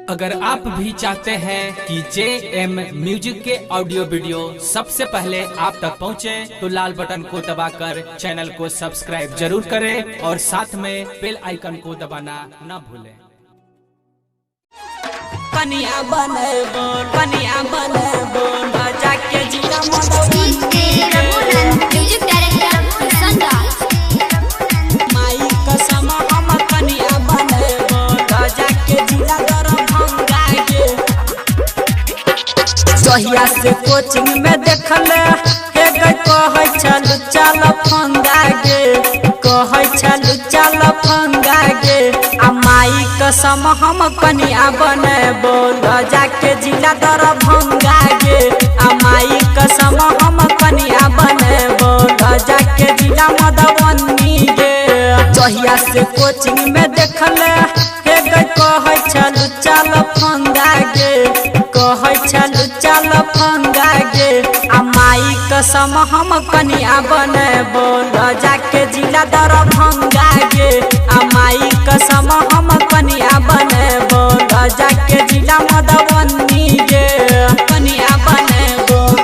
अगर आप भी चाहते हैं कि JM म्यूजिक के ऑडियो वीडियो सबसे पहले आप तक पहुंचे, तो लाल बटन को दबाकर चैनल को सब्सक्राइब जरूर करें और साथ में बेल आइकन को दबाना न भूलें। पनिया बने बोल जाके जिला मदवी म्यूजिक डायरेक्टर सनराज माई कसम हम पनिया बने बोल जाके जिला दरभंगा के सहिया से कोचिंग में देखले हे गई कहै चल चल फंगा गे कहै चल चल फंगा गे आ माई कसम हम कनिया बने बोल जाके जिला दरभंगा गे आ माई कसम हम कनिया बने बोल जाके जिला मधुबनी गे सहिया से कोचिंग में देखले हे गई कहै चल चल फंगा गे कहै चल चल फंगा गे आ माई कसम हम कनिया बने बोल जाके जिला दरभंगा गे आ माई कसम हम कनिया बने बोल जाके जिला मधुबनी गे कनिया बने बोल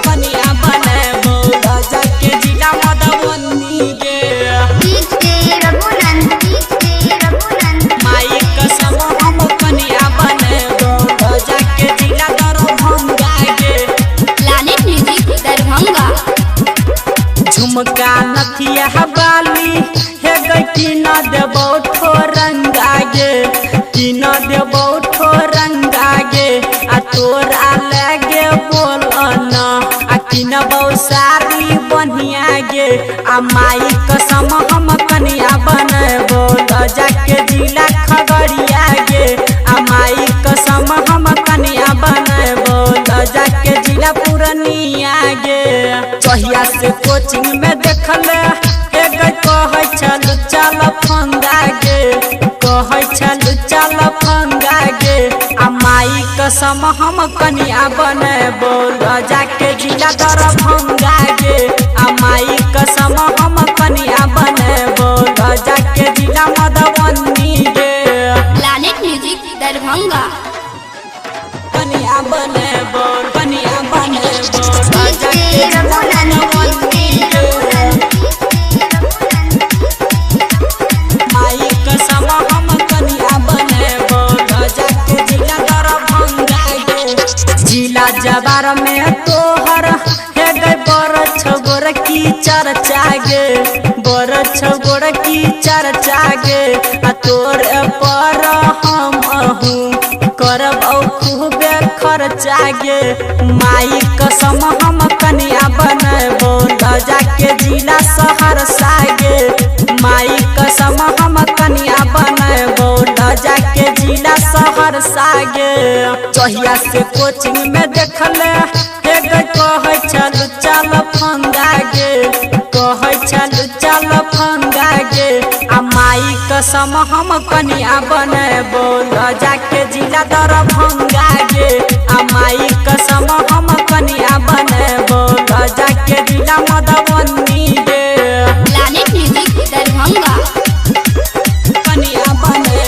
जाके जिला मधुबनी गे माई कसम हम कनिया बने बोल जाके जिला दरभंगा गे प्लैनेट म्यूजिक दरभंगा झुमका नथिया बाली हे गई कि न देबो ठोरंगा गे कि न देबो ठोरंगा गे आ तोरा लगे बोल न आ कि न बहु सारी बढ़िया गे आ माई कसम हम कनिया बने बोल जाके जिला खगड़िया गे आ माई कसम हम कनिया बने बोल जाके जिला पूर्णिया गे सहिया से कोचिंग में देखले हे गई कहै चल चल फंगा गे कहै चल चल फंगा गे आ माई कसम हम कनिया बने बोल जाके जिला दरभंगा गे आ माई कसम हम कनिया बने बोल जाके जिला मधुबनी गे प्लैनेट म्यूजिक दरभंगा कनिया बने बोल जाके जिला मधुबनी गे माई कसम हम कनिया बने बोल जाके जिला दरभंगा गे जिला जवार में तोहर हे गई बड़ छगोर की चर्चा गे बड़ छगोर की चर्चा गे आ तोर पर हम करब खूबे खर्चा गे माई कसम हम कनिया बने बोल जाके जिला सहरसा गे माई कसम हम कनिया बने बोल जाके जिला सहरसा गे सहिया से कोचिंग में देखले हे गई कहै चल चल फंगा गे कहै चल चल फंगा गे आ माई कसम हम कनिया बने बोल जाके जिला दरभंगा गे आ माई कसम हम कनिया बने बोल जाके जिला मधुबनी गे प्लैनेट म्यूजिक दरभंगा कनिया बने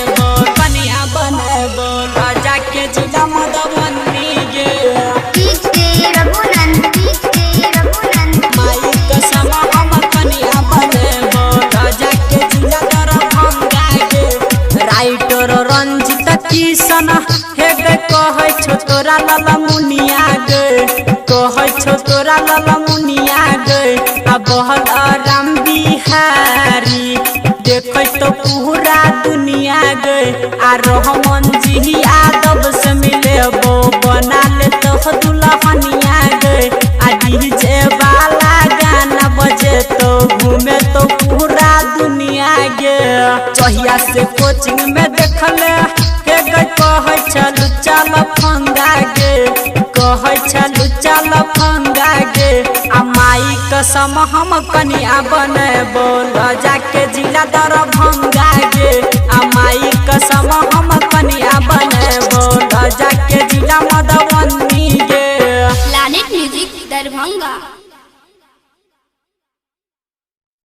बोल जाके जिला मधुबनी गे माई कसम हम कनिया बने बोल जाके जिला दरभंगा गे राइटर रंजित किशन हे गे कहै छो तोरा लाला मुनिया गे कहै छो तोरा लाला मुनिया गे आ बहल राम बिहारी देखै तो पूरा दुनिया गे आ रहमान जी यादव से मिले वो बना ले तो दुल्हनिया गे आ डीजे वाला गाना बजे तो घूमे तो पूरा दुनिया गे सहिया से कोचिंग में देखले हे गई कहै चल चल फंगा गे कहै चल चल फंगा गे आ माई कसम हम कनिया बने बोल जाके